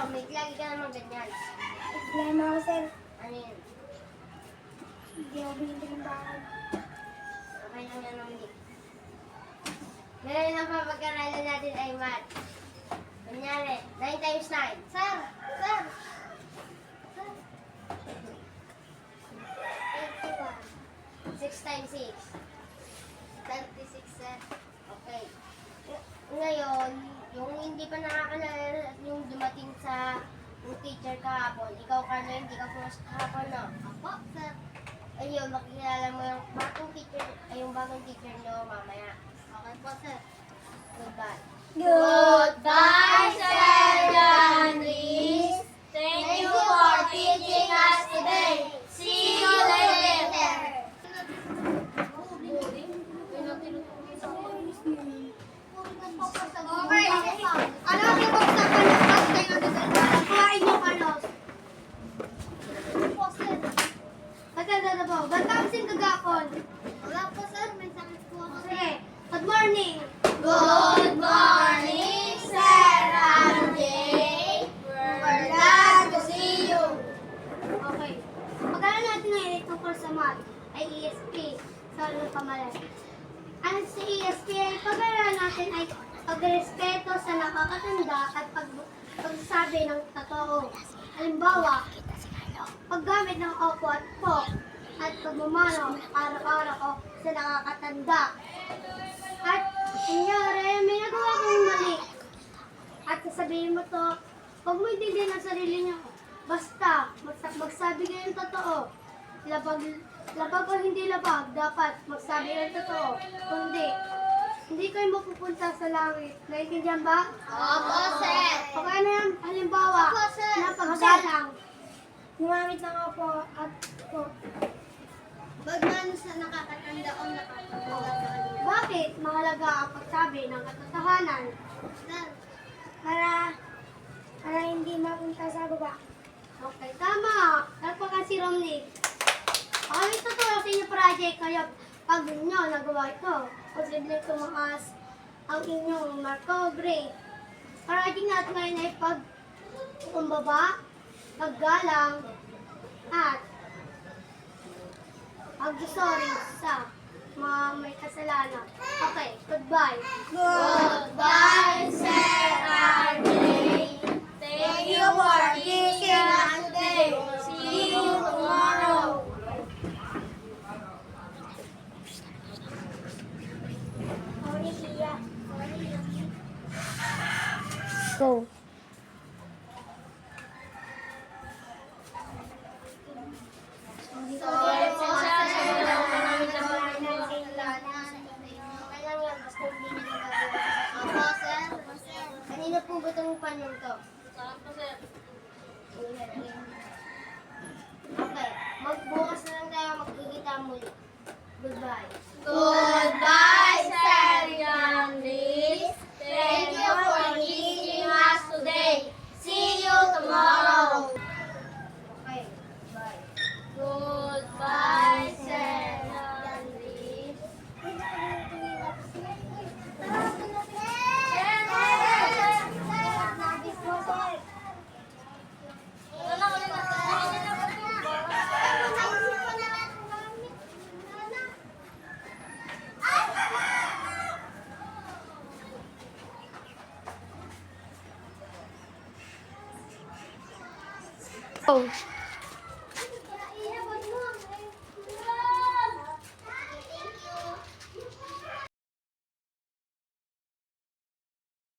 May lagi ka naman ganyan. Problema ako, sir. Ano yun? Hindi ako binili ng bakal. Okay lang yan naman eh. Ngayon ang papag-aralan natin ay math. Kunyari, 9 times 9. Sir! Sir! Sir! 6 times 6. 36, sir. Okay. Ngayon, yung hindi pa nakakalala yung dumating sa yung teacher kahapon, ikaw Carlo, hindi ka pumasok kahapon, no? Apo, sir. Ayun, makikilala mo yung bagong teacher, ay yung bagong teacher nyo mamaya. Okay po, sir. Goodbye. Goodbye, Sir Janris. Thank you for teaching us today. See you later. Okay. Ano ang ipagsapan ng class kayo nagkakaroon? Kuhain niyo, Carlos. Po, sir. Maganda po. Ba't ka kasing kagapon? Wala po, sir. May sakit po ako. Sige. Good morning. Good morning, Sir Andy. We're glad to see you. Okay. Pag-aaral natin ngayon tungkol sa math ay ESP. Sorry ng pamalan. Ang sa ESP ay pag-aaral natin ay pagrespeto sa nakakatanda at pagsasabi ng totoo. Halimbawa, paggamit ng opo at po at pagmamano araw-araw ko sa nakakatanda. At kunyari, may nagawa kong mali. At sasabihin mo to, huwag mo intindihan ang sarili niyo. Basta, magsabi kayo ng totoo. Labag o hindi labag, dapat magsabi kayo ng totoo. Kundi, hindi kayo mapupunta sa langit. Naiintindihan ba? Opo, sir. O ano yan, halimbawa, Opo, sir. napagagalang. Gumamit ng opo at po. Bagmano sa nakakatanda o nakakatanda. Bakit mahalaga ang pagsabi ng katotohanan? Sir, Para hindi mapunta sa baba. Okay, tama. Nagpakan si Romney. Okay, ito to sa inyong project. Kaya pag nyo nagawa ito, posible tumaas ang inyong marko grade. Project natin ngayon ay pagkumbaba, paggalang, at pag-sorry sa mga may kasalanan. Okay, goodbye. goodbye, Sir Andy. Thank you for teaching us today. See you tomorrow. Sorry, Tia. Go. Sorry po, sir. Kailangan naman ng kasalanan. Okay lang yan, basta hindi nyo nagagawa. Opo, sir. Kanina po ba itong panyo to? Saan po, sir? Okay, magbukas na lang tayo, magkikita muli. Goodbye. Goodbye, Sir Yanlis. Thank you for teaching us today. See you tomorrow. Okay, bye. Goodbye, Sir Yanlis. Oh.